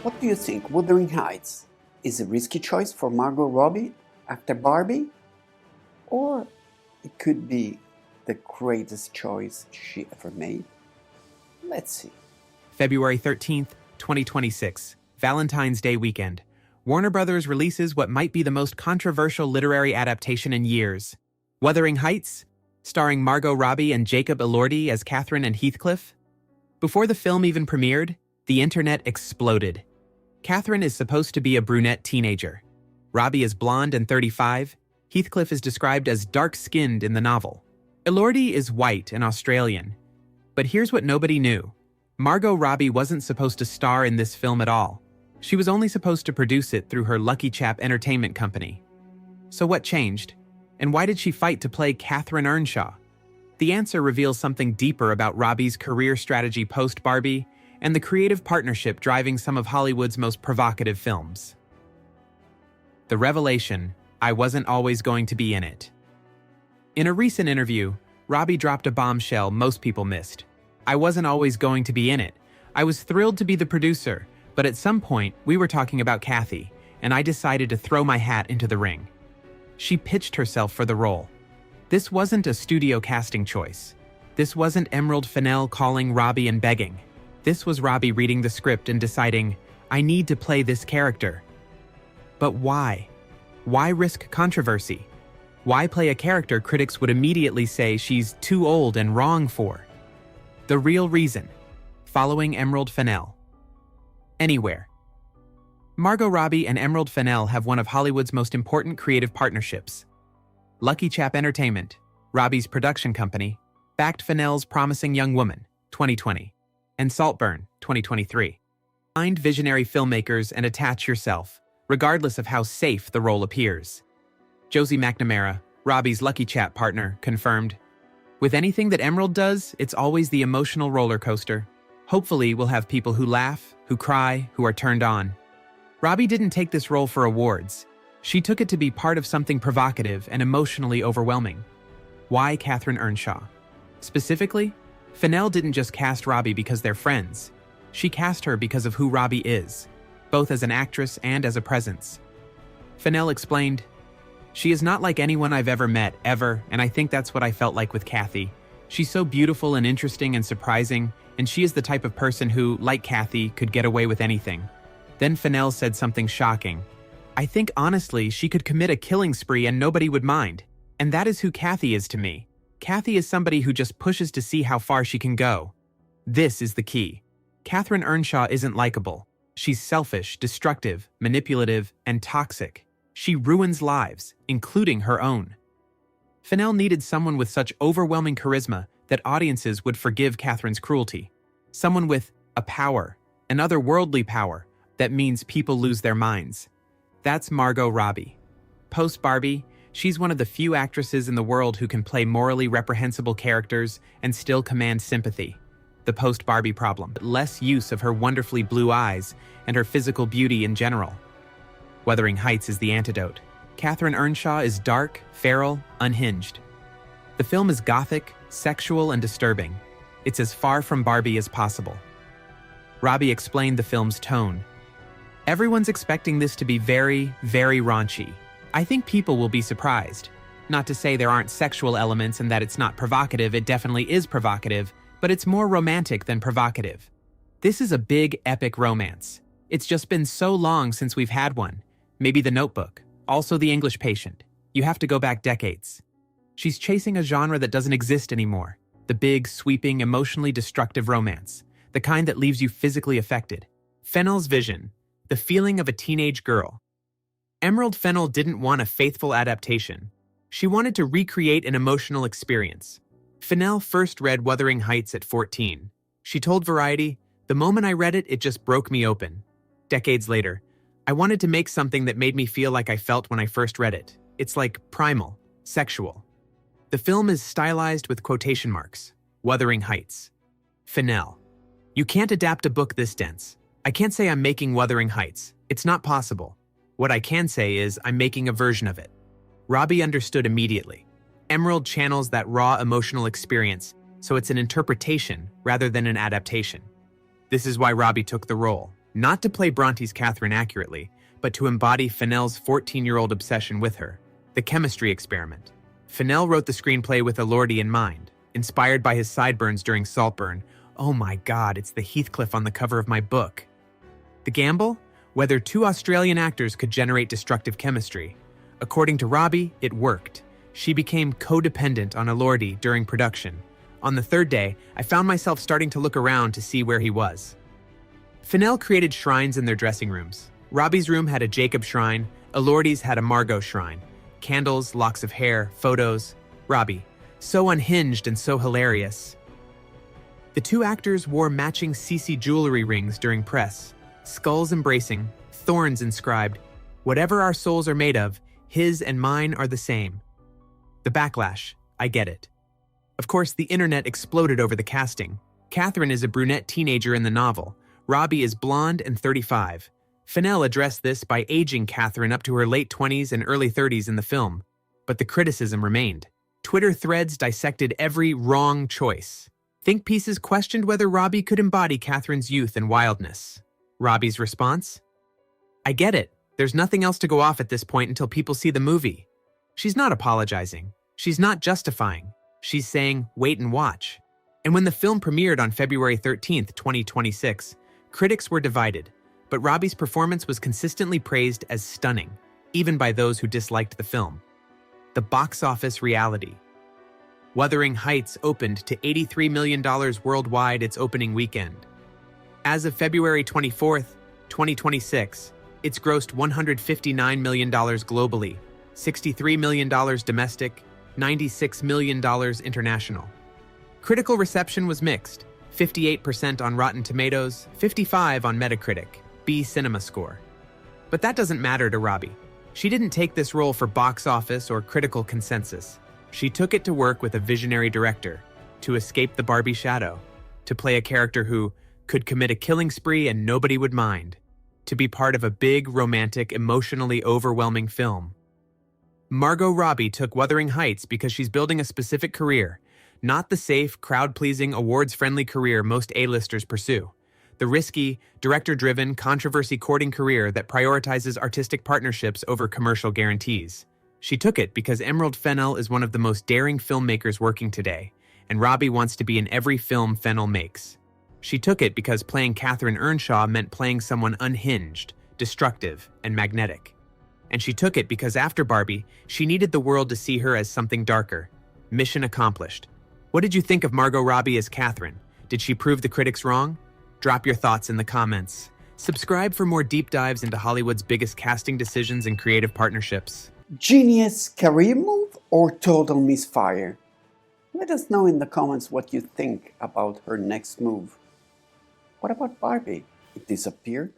What do you think? Wuthering Heights is a risky choice for Margot Robbie after Barbie? Or it could be the greatest choice she ever made? Let's see. February 13th, 2026, Valentine's Day weekend. Warner Brothers releases what might be the most controversial literary adaptation in years. Wuthering Heights, starring Margot Robbie and Jacob Elordi as Catherine and Heathcliff. Before the film even premiered, the internet exploded. Catherine is supposed to be a brunette teenager. Robbie is blonde and 35. Heathcliff is described as dark-skinned in the novel. Elordi is white and Australian. But here's what nobody knew. Margot Robbie wasn't supposed to star in this film at all. She was only supposed to produce it through her Lucky Chap entertainment company. So what changed? And why did she fight to play Catherine Earnshaw? The answer reveals something deeper about Robbie's career strategy post-Barbie and the creative partnership driving some of Hollywood's most provocative films. The revelation, I wasn't always going to be in it. In a recent interview, Robbie dropped a bombshell most people missed. I wasn't always going to be in it. I was thrilled to be the producer, but at some point, we were talking about Kathy, and I decided to throw my hat into the ring. She pitched herself for the role. This wasn't a studio casting choice. This wasn't Emerald Fennell calling Robbie and begging. This was Robbie reading the script and deciding, I need to play this character. But why? Why risk controversy? Why play a character critics would immediately say she's too old and wrong for? The real reason: following Emerald Fennell. Anywhere. Margot Robbie and Emerald Fennell have one of Hollywood's most important creative partnerships. Lucky Chap Entertainment, Robbie's production company, backed Fennell's Promising Young Woman, 2020, and Saltburn, 2023. Find visionary filmmakers and attach yourself, regardless of how safe the role appears. Josie McNamara, Robbie's Lucky Chap partner, confirmed, with anything that Emerald does, it's always the emotional roller coaster. Hopefully, we'll have people who laugh, who cry, who are turned on. Robbie didn't take this role for awards. She took it to be part of something provocative and emotionally overwhelming. Why Catherine Earnshaw? Specifically, Fennell didn't just cast Robbie because they're friends. She cast her because of who Robbie is, both as an actress and as a presence. Fennell explained, she is not like anyone I've ever met, ever, and I think that's what I felt like with Kathy. She's so beautiful and interesting and surprising, and she is the type of person who, like Kathy, could get away with anything. Then Fennell said something shocking. I think honestly she could commit a killing spree and nobody would mind. And that is who Kathy is to me. Kathy is somebody who just pushes to see how far she can go. This is the key. Catherine Earnshaw isn't likable. She's selfish, destructive, manipulative, and toxic. She ruins lives, including her own. Fennell needed someone with such overwhelming charisma that audiences would forgive Catherine's cruelty. Someone with a power, an otherworldly power, that means people lose their minds. That's Margot Robbie. Post-Barbie, she's one of the few actresses in the world who can play morally reprehensible characters and still command sympathy. The post-Barbie problem: less use of her wonderfully blue eyes and her physical beauty in general. Wuthering Heights is the antidote. Catherine Earnshaw is dark, feral, unhinged. The film is gothic, sexual, and disturbing. It's as far from Barbie as possible. Robbie explained the film's tone. Everyone's expecting this to be very, very raunchy. I think people will be surprised. Not to say there aren't sexual elements and that it's not provocative, it definitely is provocative, but it's more romantic than provocative. This is a big, epic romance. It's just been so long since we've had one. Maybe The Notebook, also The English Patient. You have to go back decades. She's chasing a genre that doesn't exist anymore. The big, sweeping, emotionally destructive romance. The kind that leaves you physically affected. Fennell's vision. The feeling of a teenage girl. Emerald Fennell didn't want a faithful adaptation. She wanted to recreate an emotional experience. Fennell first read Wuthering Heights at 14. She told Variety, "The moment I read it, it just broke me open." Decades later, "I wanted to make something that made me feel like I felt when I first read it. It's like primal, sexual." The film is stylized with quotation marks. Wuthering Heights. Fennell. You can't adapt a book this dense. I can't say I'm making Wuthering Heights. It's not possible. What I can say is I'm making a version of it. Robbie understood immediately. Emerald channels that raw emotional experience, so it's an interpretation rather than an adaptation. This is why Robbie took the role. not to play Bronte's Catherine accurately, but to embody Fennell's 14-year-old obsession with her, the chemistry experiment. Fennell wrote the screenplay with Elordi in mind, inspired by his sideburns during Saltburn. Oh my God, it's the Heathcliff on the cover of my book. The gamble? Whether two Australian actors could generate destructive chemistry. According to Robbie, it worked. She became codependent on Elordi during production. On the third day, I found myself starting to look around to see where he was. Fennell created shrines in their dressing rooms. Robbie's room had a Jacob shrine, Elordi's had a Margot shrine. Candles, locks of hair, photos. Robbie, so unhinged and so hilarious. The two actors wore matching CC jewelry rings during press, skulls embracing, thorns inscribed, "Whatever our souls are made of, his and mine are the same." The backlash, I get it. Of course, the internet exploded over the casting. Catherine is a brunette teenager in the novel. Robbie is blonde and 35. Fennell addressed this by aging Catherine up to her late 20s and early 30s in the film, but the criticism remained. Twitter threads dissected every wrong choice. Think pieces questioned whether Robbie could embody Catherine's youth and wildness. Robbie's response? I get it. There's nothing else to go off at this point until people see the movie. She's not apologizing. She's not justifying. She's saying, wait and watch. And when the film premiered on February 13th, 2026, critics were divided. But Robbie's performance was consistently praised as stunning, even by those who disliked the film. The box office reality. Wuthering Heights opened to $83 million worldwide its opening weekend. As of February 24th, 2026, it's grossed $159 million globally, $63 million domestic, $96 million international. Critical reception was mixed, 58% on Rotten Tomatoes, 55% on Metacritic, B Cinema score. But that doesn't matter to Robbie. She didn't take this role for box office or critical consensus. She took it to work with a visionary director, to escape the Barbie shadow, to play a character who could commit a killing spree and nobody would mind, to be part of a big, romantic, emotionally overwhelming film. Margot Robbie took Wuthering Heights because she's building a specific career, not the safe, crowd-pleasing, awards-friendly career most A-listers pursue. The risky, director-driven, controversy-courting career that prioritizes artistic partnerships over commercial guarantees. She took it because Emerald Fennell is one of the most daring filmmakers working today, and Robbie wants to be in every film Fennell makes. She took it because playing Catherine Earnshaw meant playing someone unhinged, destructive, and magnetic. And she took it because after Barbie, she needed the world to see her as something darker. Mission accomplished. What did you think of Margot Robbie as Catherine? Did she prove the critics wrong? Drop your thoughts in the comments. Subscribe for more deep dives into Hollywood's biggest casting decisions and creative partnerships. Genius career move or total misfire? Let us know in the comments what you think about her next move. What about Barbie? It disappeared?